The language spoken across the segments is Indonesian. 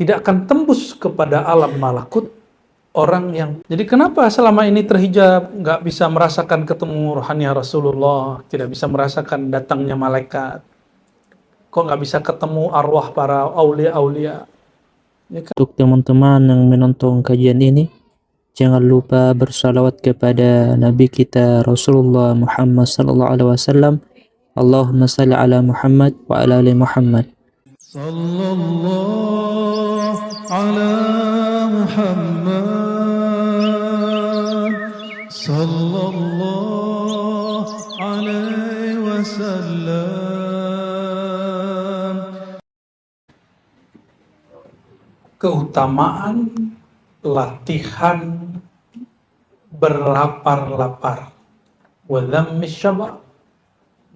tidak akan tembus kepada alam malakut orang yang... Jadi kenapa selama ini terhijab, nggak bisa merasakan ketemu rohani Rasulullah, tidak bisa merasakan datangnya malaikat, kok nggak bisa ketemu arwah para aulia-aulia? Ya kan? Untuk teman-teman yang menonton kajian ini, jangan lupa bersalawat kepada Nabi kita Rasulullah Muhammad sallallahu alaihi wasallam. Allahumma salli ala Muhammad wa ala ali Muhammad. Sallallahu ala Muhammad sallallahu alaihi wasallam. Keutamaan latihan berlapar-lapar, wa dhammi syaba',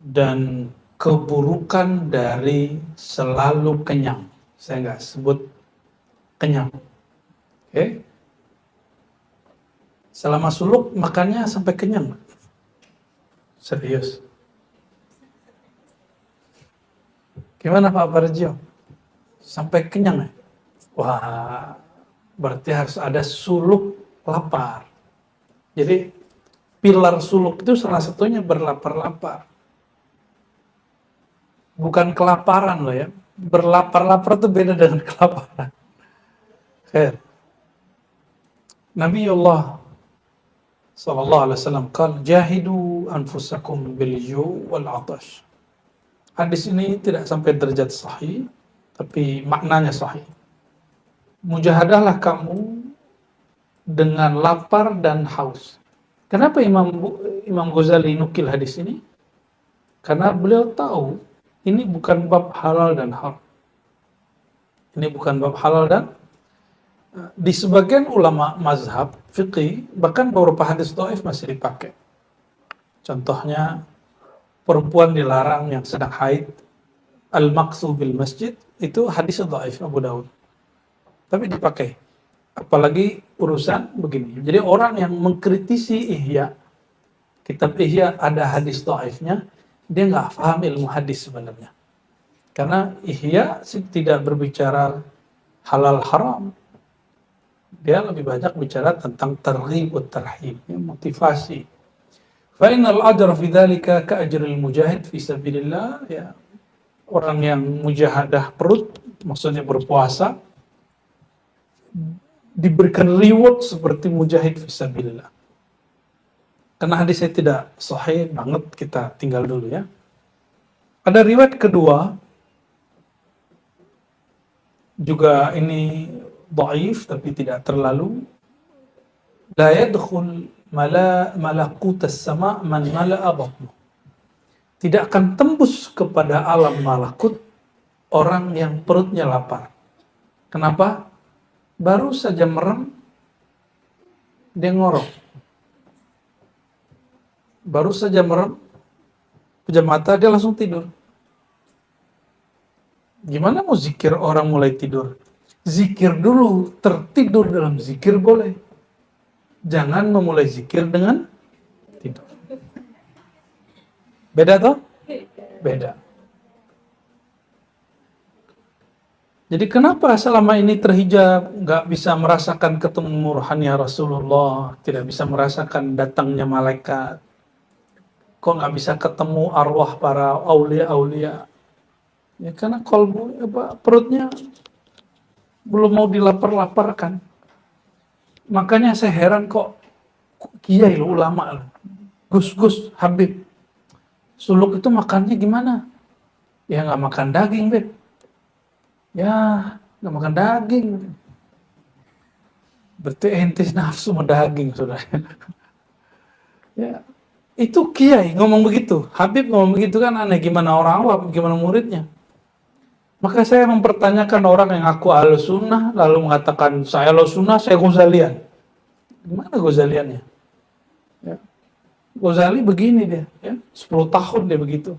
dan keburukan dari selalu kenyang. Saya nggak sebut kenyang. Oke? Selama suluk makannya sampai kenyang. Serius. Gimana Pak Parjo? Sampai kenyang ya? Wah, berarti harus ada suluk lapar. Jadi pilar suluk itu salah satunya berlapar-lapar. Bukan kelaparan loh ya. Berlapar-lapar itu beda dengan kelaparan. Khair. Nabiullah sallallahu alaihi wasallam qala jahidu anfusakum bil ju' wal 'atash. Hadis ini tidak sampai derajat sahih, tapi maknanya sahih. Mujahadahlah kamu dengan lapar dan haus. Kenapa Imam Ghazali nukil hadis ini? Karena beliau tahu ini bukan bab halal dan haram. Ini bukan bab halal dan di sebagian ulama mazhab fiqih bahkan beberapa hadis dhaif masih dipakai. Contohnya perempuan dilarang yang sedang haid, al-maqsu bil masjid, itu hadis dhaif Abu Daud. Tapi dipakai. Apalagi urusan begini. Jadi orang yang mengkritisi Ihya, kitab Ihya ada hadis dhaifnya, dia nggak paham ilmu hadis sebenarnya. Karena Ihya tidak berbicara halal haram. Dia lebih banyak bicara tentang targhib wa tarhib, motivasi. Fa innal ajra fi dzalika ka ajril mujahid fi sabilillah, ya. Orang yang mujahadah perut, maksudnya berpuasa, diberikan reward seperti mujahid fisabilillah. Karena hadis saya tidak sahih banget, kita tinggal dulu ya. Ada riwayat kedua, juga ini dhaif tapi tidak terlalu. La yadkhul malakutas sama' man mala'a batnu. Tidak akan tembus kepada alam malakut orang yang perutnya lapar. Kenapa? Baru saja merem, dia ngorok. Baru saja merem, pejam mata, dia langsung tidur. Gimana mau zikir orang mulai tidur? Zikir dulu, tertidur dalam zikir boleh. Jangan memulai zikir dengan tidur. Beda toh? Beda. Jadi kenapa selama ini terhijab, nggak bisa merasakan ketemu rohani Rasulullah, tidak bisa merasakan datangnya malaikat, kok nggak bisa ketemu arwah para aulia-aulia? Ya karena kolbu, perutnya belum mau dilapar-laparkan. Makanya saya heran kok kiai lo, ulama lo, Gus Habib, suluk itu makannya gimana? Ya nggak makan daging, Beb. Ya, nggak makan daging. Berarti ente nafsu sama daging, sudah. Ya, itu kiai ngomong begitu. Habib ngomong begitu kan aneh. Gimana orang awam, gimana muridnya? Maka saya mempertanyakan orang yang aku Ahlussunnah lalu mengatakan saya Ahlussunnah, saya Ghazalian. Gimana Ghazaliannya? Ya. Ghazali begini dia, ya. 10 tahun dia begitu.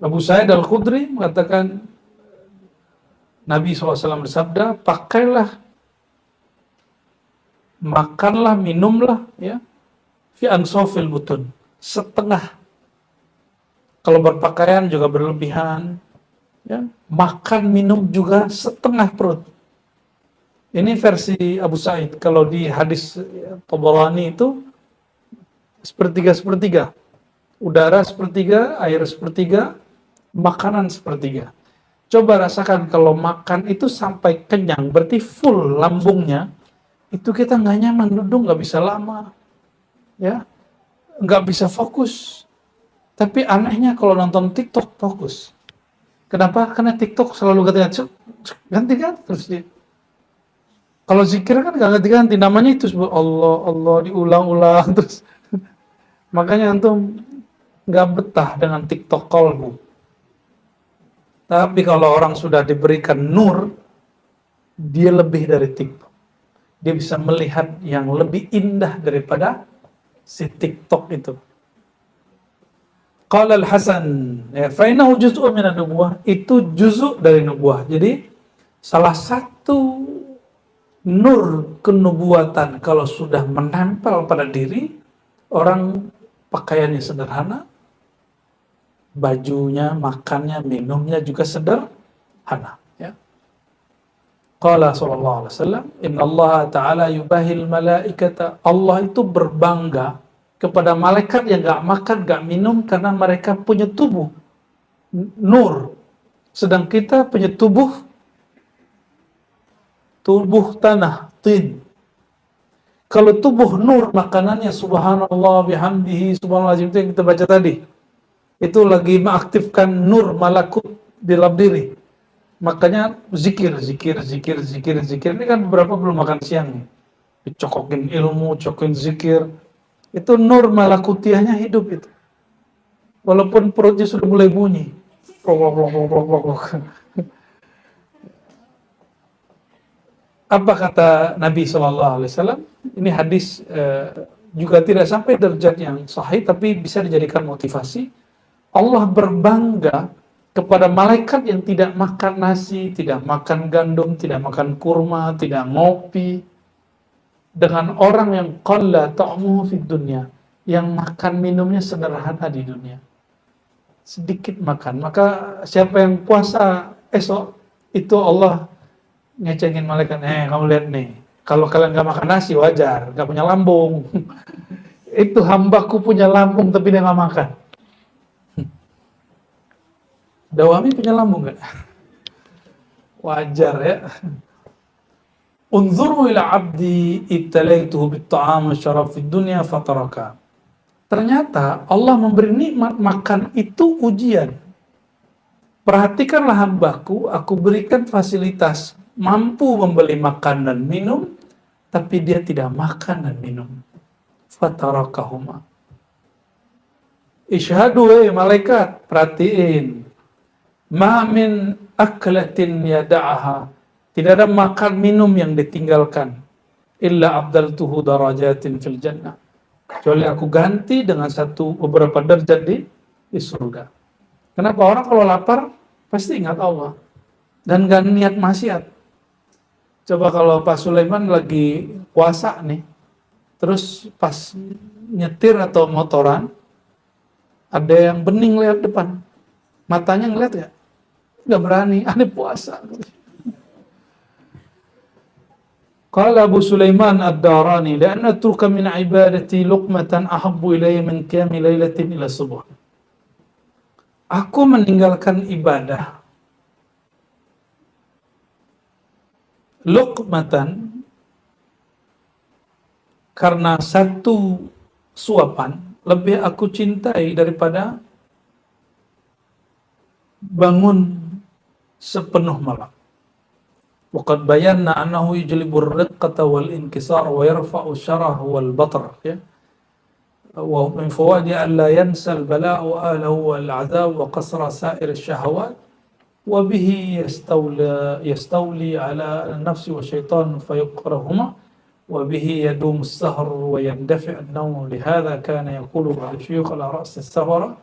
Abu Sa'id Al-Khudri mengatakan Nabi SAW bersabda, pakailah, makanlah, minumlah, ya, fi ansofil butun, setengah. Kalau berpakaian juga berlebihan, Ya, makan minum juga setengah perut. Ini versi Abu Sa'id. Kalau di hadis Tabarani itu sepertiga-sepertiga. Udara sepertiga, air sepertiga, makanan sepertiga. Coba rasakan kalau makan itu sampai kenyang, berarti full lambungnya, itu kita nggak nyaman, duduk nggak bisa lama, ya, nggak bisa fokus. Tapi anehnya kalau nonton TikTok fokus. Kenapa? Karena TikTok selalu ganti-ganti, ganti-ganti terus dia. Kalau zikir kan nggak ganti-ganti, namanya itu Allah, Allah diulang-ulang terus. Makanya antum nggak betah dengan TikTok kolbu. Tapi kalau orang sudah diberikan nur, dia lebih dari TikTok. Dia bisa melihat yang lebih indah daripada si TikTok itu. Qala Al-Hasan, ya, fa innahu juz'un min an-nubuwah, itu juz'u dari nubuwah. Jadi salah satu nur kenubuatan kalau sudah menempel pada diri, orang pakaiannya sederhana, bajunya, makannya, minumnya juga sederhana, ya. Qala sallallahu alaihi wasallam, inna Allah ta'ala yubahil malaikata, Allah itu berbangga kepada malaikat yang gak makan, gak minum karena mereka punya tubuh nur, sedang kita punya tubuh tanah, tin. Kalau tubuh nur, makanannya subhanallah bihamdihi subhanallah itu yang kita baca tadi, itu lagi mengaktifkan nur malakut di dalam diri. Makanya zikir. Ini kan beberapa belum makan siang nih, dicokokin ilmu, cokokin zikir. Itu nur malakutiahnya hidup itu. Walaupun perutnya sudah mulai bunyi. Apa kata Nabi SAW? Ini hadis juga tidak sampai derajat yang sahih, tapi bisa dijadikan motivasi. Allah berbangga kepada malaikat yang tidak makan nasi, tidak makan gandum, tidak makan kurma, tidak ngopi, dengan orang yang qalla ta'muhu fid dunya, yang makan minumnya sederhana di dunia, sedikit makan. Maka siapa yang puasa esok itu Allah ngecengin malaikat, kamu lihat nih, kalau kalian gak makan nasi wajar, gak punya lambung. Itu hambaku punya lambung tapi dia gak makan. Dawami punya lambung gak? Wajar ya. Unzuru ila abdi ibtalaituhu bitta'am wa syarab fid dunya fataraka. Ternyata Allah memberi nikmat makan itu ujian. Perhatikanlah hambaku, aku berikan fasilitas mampu membeli makan dan minum, tapi dia tidak makan dan minum. Fatarakahuma. Ishhadu malaikat, perhatiin. Ma min aklatin yada'aha, tidak ada makan minum yang ditinggalkan, illa abdaltuhu darajatin fil jannah, kecuali aku ganti dengan beberapa derajat di surga. Kenapa? Orang kalau lapar pasti ingat Allah dan gak niat maksiat. Coba kalau Pak Sulaiman lagi puasa nih, terus pas nyetir atau motoran ada yang bening lewat depan, matanya ngeliat gak? Gak berani, ada puasa. Qala Abu Sulaiman Ad-Darani, "La atruka min ibadati luqmatan ahabbu ilayya min qiyami lailatin ila subuh." Aku meninggalkan ibadah luqmatan karena satu suapan lebih aku cintai daripada bangun sepenuh malam. Waqad bayanna annahu yujlibur riqqata wal inkisar wa yarfa'u syarah wal batar, ya. Wa min fawaidi an la yansa al bala'u ahlahu wal 'adab wa qasra sa'ir asyahawat wa bihi yastawli 'ala an-nafsi wa syaitan fayuqrahuma wa bihi yadum as-sahr wa yandafi' an-nawm. Lihadha kana yaqulu ba'd syuyukh ala ra's as-safara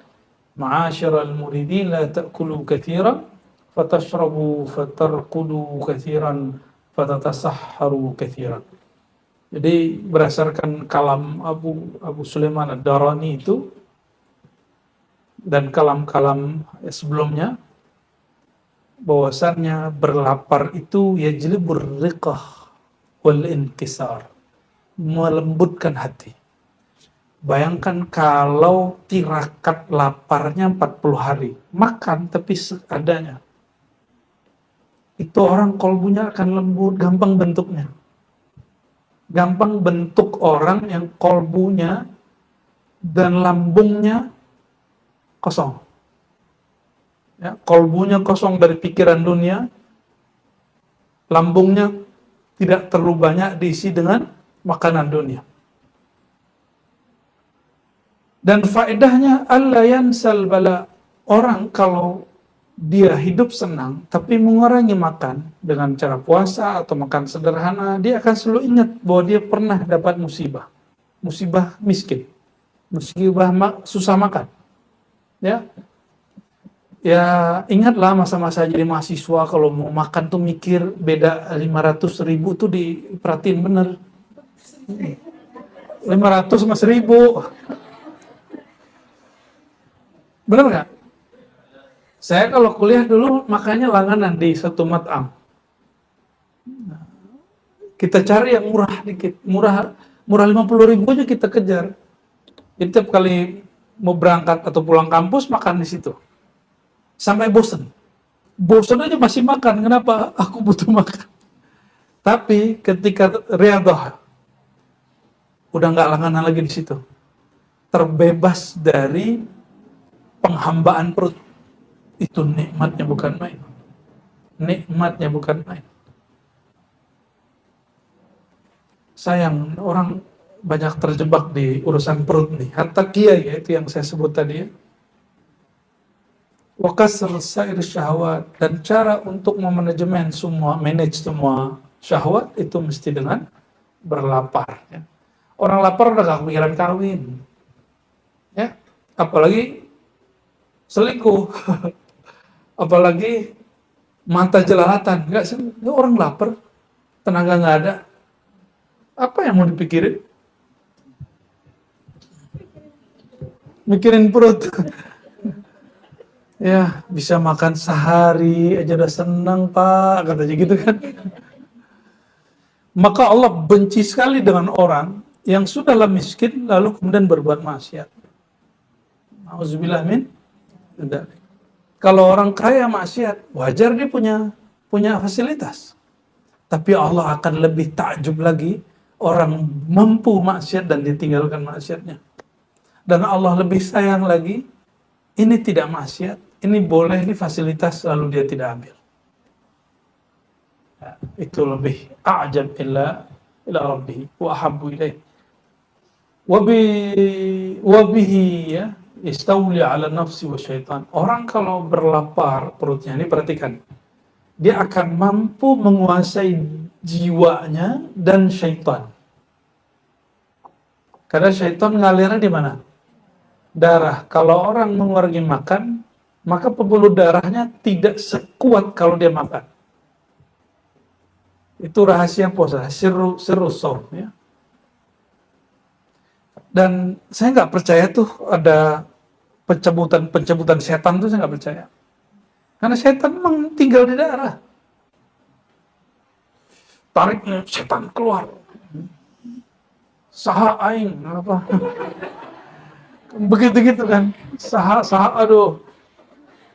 ma'ashira al-muridin la ta'kulu katsiran fatashrabu fatarqudu katsiran fatatasahharu katsiran. Jadi berdasarkan kalam Abu Sulaiman Ad-Darani itu dan kalam-kalam sebelumnya, bahwasannya berlapar itu yajlibur riqah wal inkisar, melembutkan hati. Bayangkan kalau tirakat laparnya 40 hari, makan tapi seadanya. Itu orang kolbunya akan lembut, gampang bentuknya. Gampang bentuk orang yang kolbunya dan lambungnya kosong. Ya, kolbunya kosong dari pikiran dunia, lambungnya tidak terlalu banyak diisi dengan makanan dunia. Dan faedahnya alla yansal bala. Orang kalau dia hidup senang tapi mengurangi makan dengan cara puasa atau makan sederhana, dia akan selalu ingat bahwa dia pernah dapat musibah. Musibah miskin. Musibah susah makan. Ya. Ya, ingatlah masa-masa jadi mahasiswa kalau mau makan tuh mikir beda 500.000 tuh diperhatiin bener. 500 sama 1.000. Bener nggak? Saya kalau kuliah dulu makanya langganan di satu mat'am. Kita cari yang murah dikit, murah 50.000 aja kita kejar. Jadi tiap kali mau berangkat atau pulang kampus makan di situ. Sampai bosen. Bosen aja masih makan. Kenapa? Aku butuh makan. Tapi ketika riyadhah, udah nggak langganan lagi di situ. Terbebas dari penghambaan perut. Itu nikmatnya bukan main. Nikmatnya bukan main. Sayang, orang banyak terjebak di urusan perut nih. Hatta kiai, itu yang saya sebut tadi ya. Wa kasr sair syahwat, dan cara untuk memanajemen semua, manage semua syahwat itu mesti dengan berlapar ya. Orang lapar udah gak kepikiran kawin. Ya, apalagi selingkuh. Apalagi mata jelalatan. Enggak sih, orang lapar, tenaga nggak ada. Apa yang mau dipikirin? Mikirin perut. Ya, bisa makan sehari aja udah senang, Pak, katanya gitu kan. Maka Allah benci sekali dengan orang yang sudahlah miskin lalu kemudian berbuat maksiat. Auzubillah min dzalik. Kalau orang kaya maksiat, wajar dia punya fasilitas. Tapi Allah akan lebih takjub lagi orang mampu maksiat dan ditinggalkan maksiatnya. Dan Allah lebih sayang lagi, ini tidak maksiat, ini boleh, ini fasilitas, lalu dia tidak ambil. Ya, itu lebih a'jab illa rabbih wa ahabbu ilaih. Wabihi ya, istawli ala nafsi wa syaitan. Orang kalau berlapar perutnya, ini perhatikan, dia akan mampu menguasai jiwanya dan syaitan. Karena syaitan ngalirnya di mana? Darah. Kalau orang mengurangi makan, maka pembuluh darahnya tidak sekuat kalau dia makan. Itu rahasia puasa, sirru shaum ya. Dan saya nggak percaya tuh ada pencabutan setan tuh, saya nggak percaya. Karena setan memang tinggal di darah. Tariknya setan keluar. Saha aing apa? Begitu-gitu kan. Saha aduh.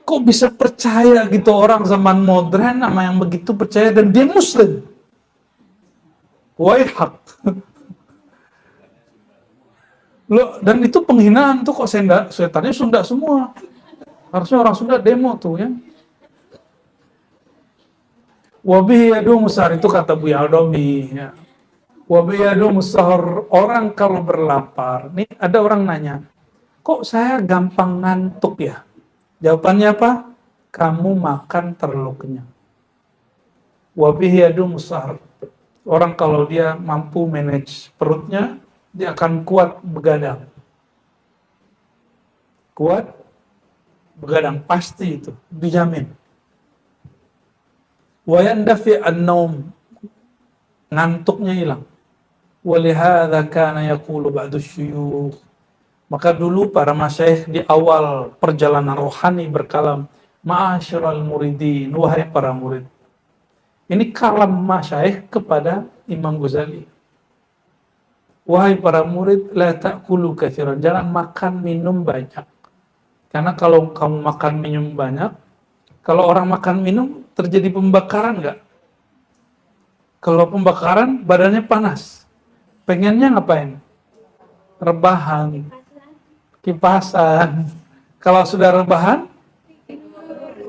Kok bisa percaya gitu orang zaman modern sama yang begitu percaya, dan dia muslim. Waihak. Loh, dan itu penghinaan tuh, kok setannya Sunda semua. Harusnya orang Sunda demo tuh ya. Wabihi yadu musar, itu kata Bu Aldomi ya. Wabihi yadu musar, orang kalau berlapar. Nih ada orang nanya, kok saya gampang ngantuk ya? Jawabannya apa? Kamu makan terlalu kenyang. Wabihi yadu musar, orang kalau dia mampu manage perutnya, dia akan kuat begadang. Kuat begadang, pasti itu, dijamin. Wa yandafi an-naum, ngantuknya hilang. Walihadza kana yaqulu ba'du syuyukh. Maka dulu para masyayikh di awal perjalanan rohani berkalam, Ma'asyiral muridin, wahai para murid. Ini kalam masyaikh kepada Imam Ghazali. Wahai para murid, la ta'kulu katsiran, jangan makan minum banyak. Karena kalau kamu makan minum banyak, kalau orang makan minum terjadi pembakaran nggak? Kalau pembakaran badannya panas. Pengennya ngapain? Rebahan, kipasan. Kalau sudah rebahan,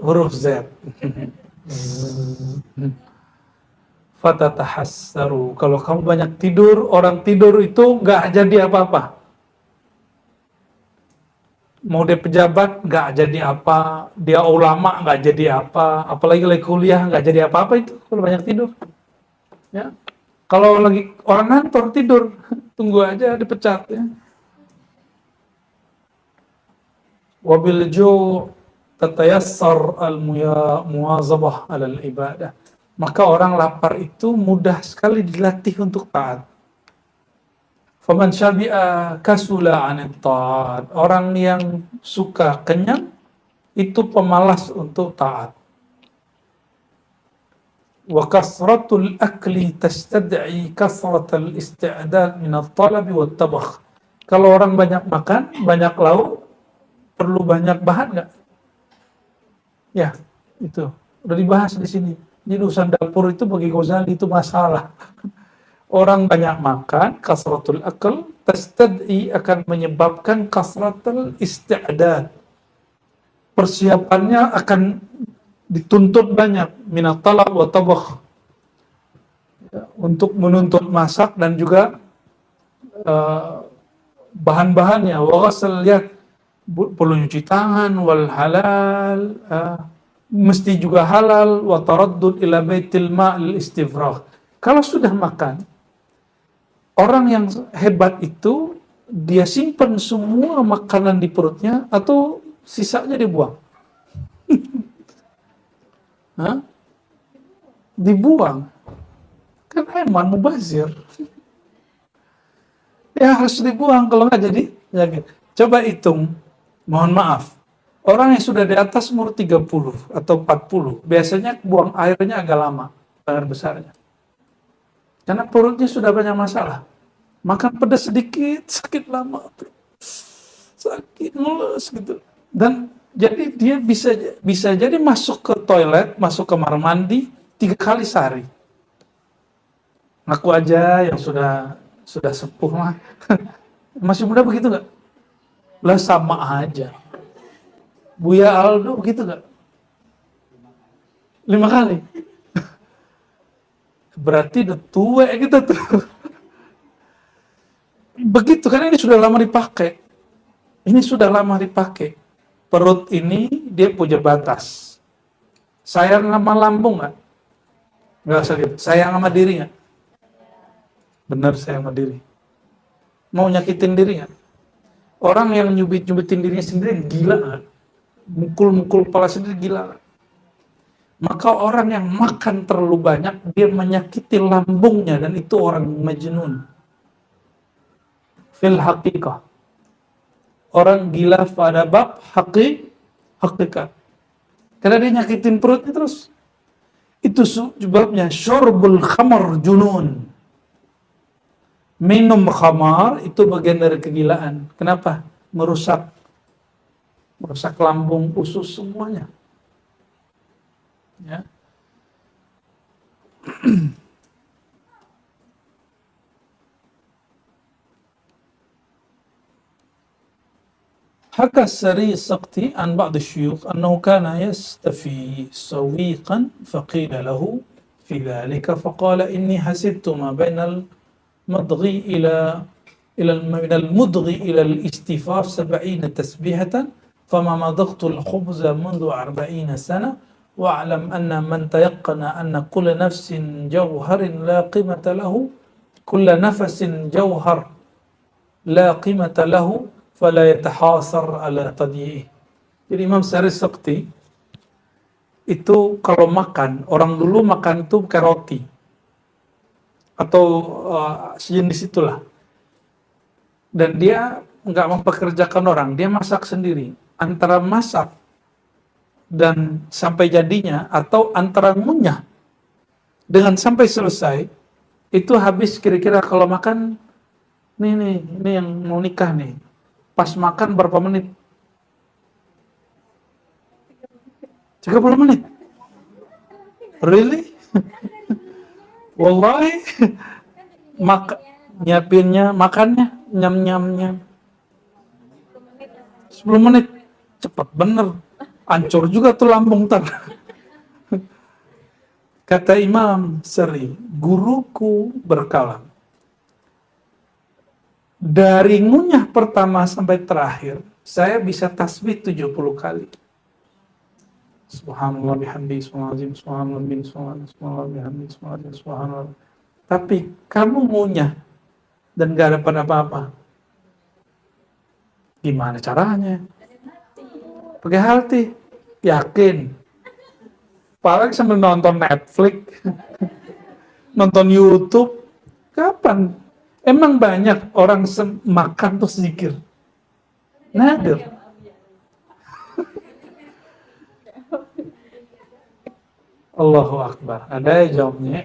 huruf Z. Fatatahassaru. Kalau kamu banyak tidur, orang tidur itu nggak jadi apa-apa. Mau dia pejabat nggak jadi apa, dia ulama nggak jadi apa, apalagi lagi kuliah nggak jadi apa-apa itu kalau banyak tidur. Ya, kalau lagi orang kantor tidur, tunggu aja dipecat ya. Wabil ju' tatayassar al-muwazabah alal ibadah. Maka orang lapar itu mudah sekali dilatih untuk taat. Faman syabi'a kasula 'anit ta'at. Orang yang suka kenyang itu pemalas untuk taat. Wa kasratul akli tastad'i kasratal isti'dad min at-talab wa at-tabakh. Kalau orang banyak makan, banyak lauk, perlu banyak bahan nggak? Ya, itu udah dibahas di sini. Jadi urusan dapur itu bagi Ghazali itu masalah. Orang banyak makan, kasratul akal, tastad'i akan menyebabkan kasratul isti'dad. Persiapannya akan dituntut banyak, minat talab wa tabakh. Untuk menuntut masak dan juga bahan-bahannya. Wa ghasal yad, perlu nyuci tangan, wal halal, mesti juga halal, wa taraddud ila baitil ma'il istifragh. Kalau sudah makan, orang yang hebat itu dia simpan semua makanan di perutnya atau sisanya dibuang. Hah? Dibuang. Kan hemat, mubazir. Ya harus dibuang, kalau nggak jadi sakit. Coba hitung, mohon maaf. Orang yang sudah di atas umur 30 atau 40, biasanya buang airnya agak lama, air besarnya. Karena perutnya sudah banyak masalah. Makan pedas sedikit, sakit lama. Sakit mulus gitu. Dan jadi dia bisa jadi masuk ke toilet, masuk kamar mandi 3 kali sehari. Ngaku aja yang sudah sepuh mah. Masih muda begitu nggak? Lah sama aja. Buya Aldo begitu nggak? 5 kali. Berarti udah tua kita tuh. Begitu, karena ini sudah lama dipakai. Ini sudah lama dipakai. Perut ini dia punya batas. Sayang sama lambung nggak? Nggak usah gitu. Sayang sama diri nggak? Benar, sayang sama diri. Mau nyakitin diri nggak? Orang yang nyubit-nyubitin dirinya sendiri gila nggak? Mukul-mukul kepala sendiri gila nggak? Maka orang yang makan terlalu banyak, dia menyakiti lambungnya, dan itu orang majnun. Fil haqiqah. Orang gila pada bab hakikat. Karena dia nyakitin perutnya terus. Itu sebabnya syurbul khamar junun. Minum khamar itu bagian dari kegilaan. Kenapa? Merusak lambung, usus, semuanya. Ya. حكى السري السقطي عن بعض الشيوخ أنه كان يستفي سويقا فقيل له في ذلك فقال إني حسبت ما بين المضغ من المضغ إلى الاستفاف 70 تسبيحة فما مضغت الخبز منذ 40 سنة واعلم أن من تيقن أن كل نفس جوهر لا قيمة له كل نفس جوهر لا قيمة له فلا يتحاصر على تضييعه. Jadi Imam Sari Sakti itu kalau makan, orang dulu makan itu pakai roti atau sejenis itulah, dan dia nggak mempekerjakan orang, dia masak sendiri. Antara masak dan sampai jadinya, atau antara ngunyah dengan sampai selesai, itu habis kira-kira kalau makan, ini yang mau nikah nih, pas makan berapa menit? 30 menit? Really? Wallahi, nyiapinnya, makannya, nyam-nyam. 10 menit, cepat bener. Hancur juga tuh lambung ntar. Kata Imam Seri, guruku berkalam, dari ngunyah pertama sampai terakhir, saya bisa tasbih 70 kali. Subhanallah bihamdi, subhanallah, subhanallah, subhanallah, bihamdi, subhanallah. Tapi kamu ngunyah dan gak dapat apa-apa. Gimana caranya? Pakai hati, yakin. Apalagi sambil nonton Netflix, nonton YouTube, kapan? Emang banyak orang makan terus zikir? Nadir. Allahu Akbar. Ada yang jawabnya.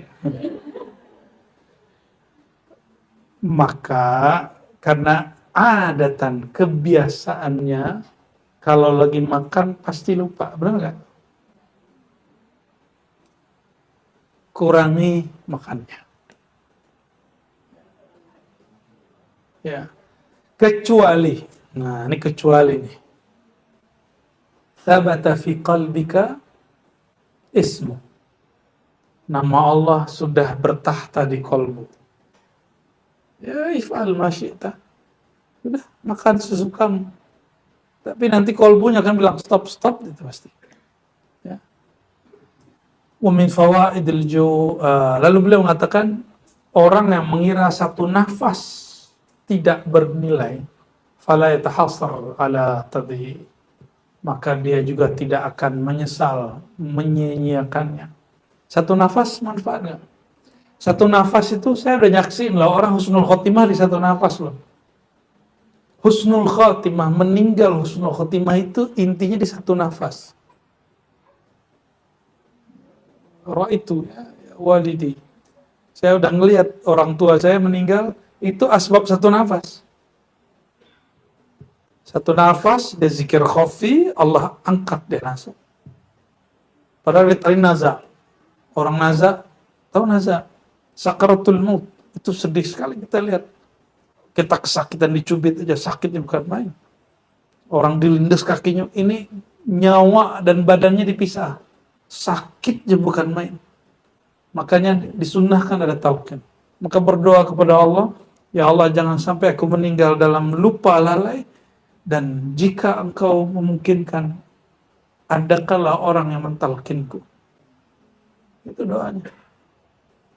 Maka karena adatan kebiasaannya, kalau lagi makan pasti lupa, benar nggak? Kurangi makannya. Ya. Kecuali, nah ini kecuali nih. Thabata fi qalbika ismu. Nama Allah sudah bertahta di kolbu. Ya, if'al ma syi'ta. Sudah, makan sesukamu. Tapi nanti kolbunya akan bilang stop itu pasti. Ya. Wa min fawaidil lalu beliau mengatakan, orang yang mengira satu nafas tidak bernilai, fala yatahassar ala tadhi, maka dia juga tidak akan menyesal menyia-nyiakannya. Satu nafas manfaat nggak? Satu nafas itu saya udah nyaksiin loh, orang husnul khotimah di satu nafas loh. Husnul khotimah, meninggal husnul khotimah itu intinya di satu nafas. Ra'aitu walidi. Saya udah ngelihat orang tua saya meninggal, itu asbab satu nafas. Satu nafas, dia zikir khafi, Allah angkat dia langsung. Padahal dia tadi naza. Orang naza, tahu naza? Sakaratul maut, itu sedih sekali kita lihat. Kita kesakitan dicubit aja, sakitnya bukan main. Orang dilindas kakinya, ini nyawa dan badannya dipisah. Sakitnya bukan main. Makanya disunnahkan ada talqin. Maka berdoa kepada Allah, ya Allah jangan sampai aku meninggal dalam lupa lalai, dan jika engkau memungkinkan, adakanlah orang yang mentalkinku. Itu doanya.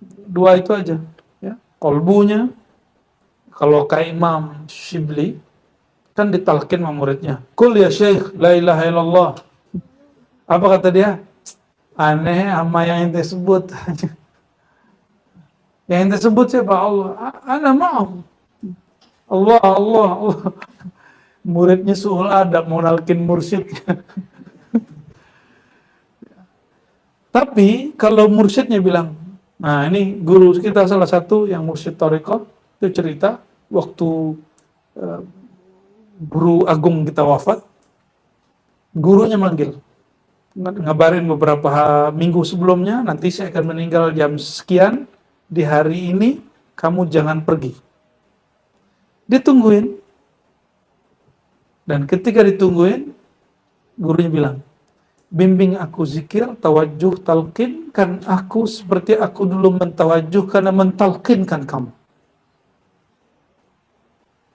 Dua itu aja. Ya. Kolbunya, kalau kayak Imam Shibli, kan ditalkin sama muridnya. Kul ya Syekh, la ilaha illallah. Apa kata dia? Aneh sama yang ente sebut. Yang ente sebut siapa? Allah. Ana maaf. Allah. Muridnya suhul adab, mau nalkin mursyidnya. Tapi kalau mursyidnya bilang, nah ini guru kita salah satu yang mursyid Thariqah, itu cerita waktu guru agung kita wafat, gurunya manggil, ngabarin beberapa minggu sebelumnya, nanti saya akan meninggal jam sekian, di hari ini kamu jangan pergi. Ditungguin, dan ketika ditungguin, gurunya bilang, bimbing aku zikir, tawajuh, talqin, kan aku seperti aku dulu mentawajuh karena mentalqinkan kamu.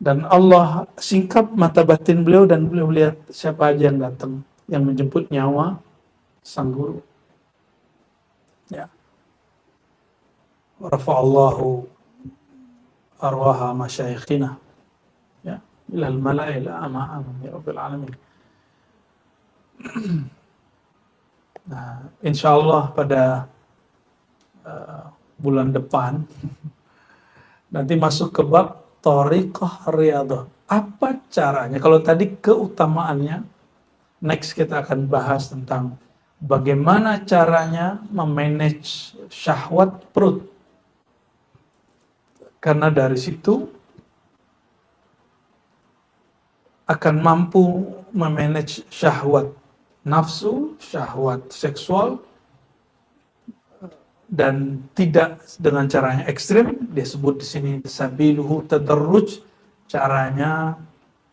Dan Allah singkap mata batin beliau, dan beliau lihat siapa aja yang datang, yang menjemput nyawa sang guru. Ya. Rafa'allahu arwaha masyayikhina. Ya. Ilal mala'il a'ma'am ya Rabbil Alamin. Nah, insya Allah pada bulan depan nanti masuk ke bab Thariqah Riyadhah. Apa caranya? Kalau tadi keutamaannya, Next kita akan bahas tentang bagaimana caranya memanage syahwat perut. Karena dari situ akan mampu memanage syahwat nafsu, syahwat seksual, dan tidak dengan cara yang ekstrim. Dia sebut di sini sabiluhu tadarruj, caranya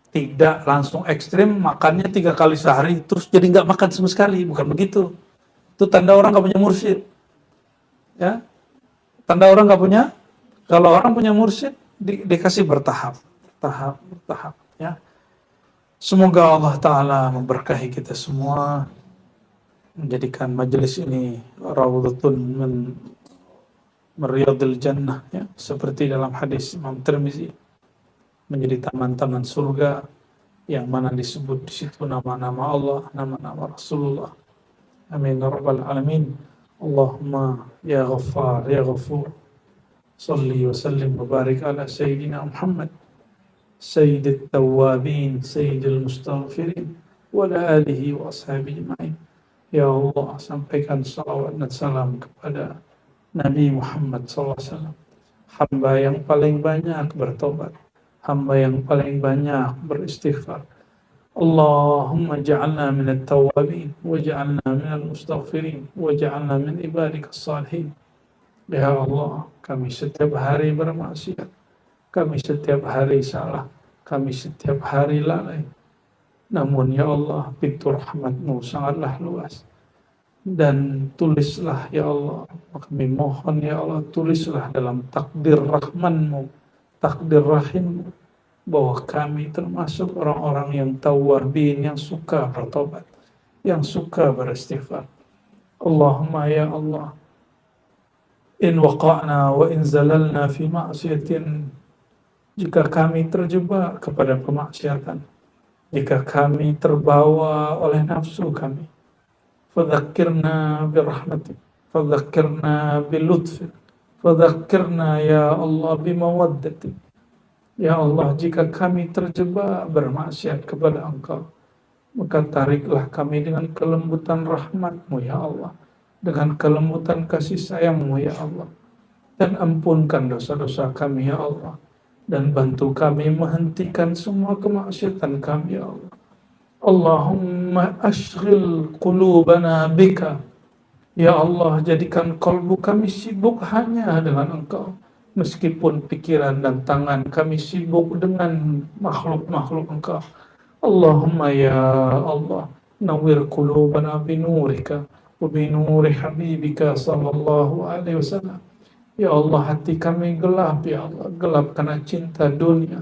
tidak langsung ekstrim, makannya 3 kali sehari terus jadi nggak makan sama sekali, bukan begitu. Itu tanda orang nggak punya mursyid, ya. Tanda orang nggak punya. Kalau orang punya mursyid, dikasih bertahap, ya. Semoga Allah Ta'ala memberkahi kita semua, menjadikan majelis ini raudhatun min riyadil jannah, ya, seperti dalam hadis Imam Tirmizi, menjadi taman-taman surga yang mana disebut di situ nama-nama Allah, nama-nama Rasulullah. Amin ya rabbal alamin. Allahumma ya Ghaffar ya Ghafur, salli wa sallim wa barik ala sayyidina Muhammad sayyidit tawwabin sayyidil mustaghfirin wa ala alihi wa ashabihi ajma'in. Ya Allah, sampaikan salawat dan salam kepada Nabi Muhammad SAW, hamba yang paling banyak bertobat, hamba yang paling banyak beristighfar. Allahumma ja'alna minat tawabin, wa ja'alna minal mustaghfirin, wa ja'alna min ibadikas salihin. Ya Allah, kami setiap hari bermaksiat, kami setiap hari salah, kami setiap hari lalai. Namun ya Allah, pintu rahmat-Mu sangatlah luas. Dan tulislah ya Allah, kami mohon ya Allah, tulislah dalam takdir rahman-Mu, takdir rahim-Mu, bahwa kami termasuk orang-orang yang tawwabin, yang suka bertobat, yang suka beristighfar. Allahumma ya Allah, in waqa'na wa in zalalna fi ma'siyatin, jika kami terjebak kepada kemaksiatan, jika kami terbawa oleh nafsu kami, fadzakirna birahmatik, fadzakirna bilutfik, fadzakirna ya Allah bimawaddatik. Ya Allah, jika kami terjebak bermaksiat kepada Engkau, maka tariklah kami dengan kelembutan rahmat-Mu ya Allah, dengan kelembutan kasih sayang-Mu ya Allah, dan ampunkan dosa-dosa kami ya Allah, dan bantu kami menghentikan semua kemaksiatan kami ya Allah. Allahumma ashghil qulubana bika, ya Allah, jadikan kalbu kami sibuk hanya dengan Engkau, meskipun pikiran dan tangan kami sibuk dengan makhluk-makhluk Engkau. Allahumma ya Allah, nawwir qulubana binurika wa binuri habibika sallallahu alaihi wasallam. Ya Allah, hati kami gelap ya Allah, gelap karena cinta dunia,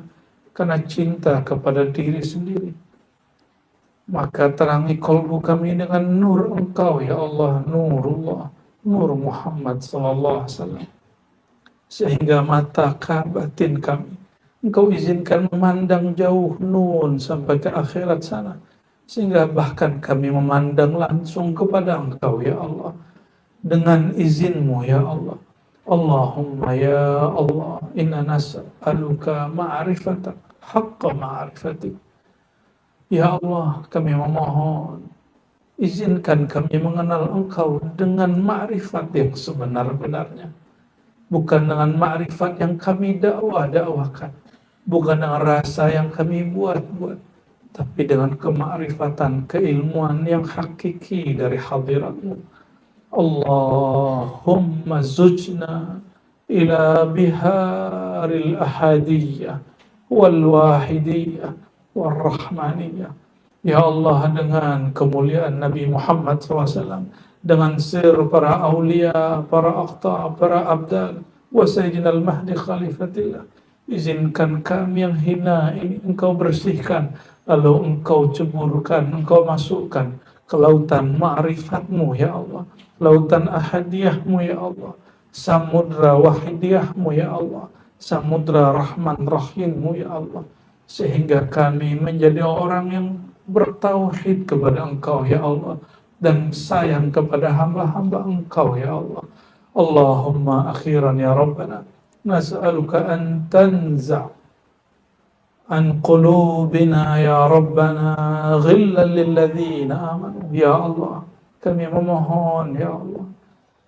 karena cinta kepada diri sendiri. Maka terangi kalbu kami dengan nur Engkau ya Allah, nurullah, nur Muhammad sallallahu alaihi wasallam, sehingga mata batin kami Engkau izinkan memandang jauh nun sampai ke akhirat sana, sehingga bahkan kami memandang langsung kepada Engkau ya Allah, dengan izin-Mu ya Allah. Allahumma ya Allah, inna nas'aluka ma'rifatak haqqa ma'rifatik. Ya Allah, kami memohon, izinkan kami mengenal Engkau dengan ma'rifat yang sebenar-benarnya, bukan dengan ma'rifat yang kami dakwahkan, bukan dengan rasa yang kami buat-buat, tapi dengan kemakrifatan, keilmuan yang hakiki dari hadirat-Mu. Allahumma zujna ila biharil ahadiyah wal wahidiyah wal rahmaniyah. Ya Allah, dengan kemuliaan Nabi Muhammad SAW, dengan sir para awliya, para aqta, para abdal, wa sayyidina al-mahdi khalifatillah, izinkan kami yang hina ini Engkau bersihkan, lalu Engkau ceburkan, Engkau masukkan ke lautan ma'rifatmu ya Allah, lautan ahadiyahmu ya Allah, samudra wahidiyahmu ya Allah, samudra rahman rahimmu ya Allah, sehingga kami menjadi orang yang bertauhid kepada Engkau ya Allah, dan sayang kepada hamba-hamba Engkau ya Allah. Allahumma akhiran ya Rabbana, nas'aluka an tanza' an qulubina ya Rabbana ghillan lilladzina amanu. Ya Allah, kami memohon ya Allah,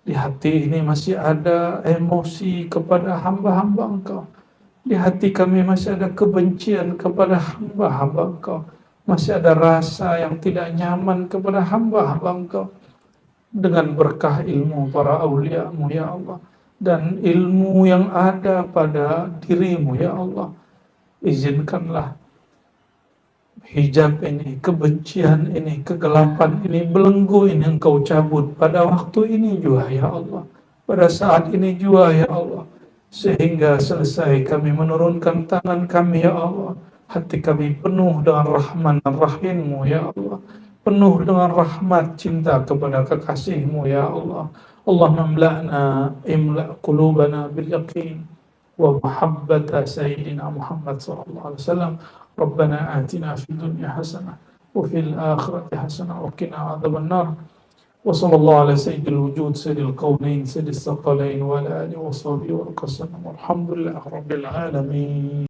di hati ini masih ada emosi kepada hamba-hamba Engkau. Di hati kami masih ada kebencian kepada hamba-hamba Engkau. Masih ada rasa yang tidak nyaman kepada hamba-hamba Engkau. Dengan berkah ilmu para aulia-Mu ya Allah, dan ilmu yang ada pada diri-Mu ya Allah, izinkanlah hijab ini, kebencian ini, kegelapan ini, belenggu ini Engkau cabut pada waktu ini juga ya Allah, pada saat ini juga ya Allah, sehingga selesai kami menurunkan tangan kami ya Allah, hati kami penuh dengan rahman dan rahim-Mu ya Allah, penuh dengan rahmat cinta kepada kekasih-Mu ya Allah. Allahumma imla' qulubana bil yaqin wa mahabbata sayyidina Muhammad sallallahu alaihi wasallam. Rabbana atina fid dunya hasanah wa fil akhirati hasanah wa qina adzaban nar. Wa sallallahu ala sayyidil wujud sayyidil qaunain sayyidis saqalain wa ala alihi wa sahbihi wa sallam. Walhamdulillahi rabbil alamin.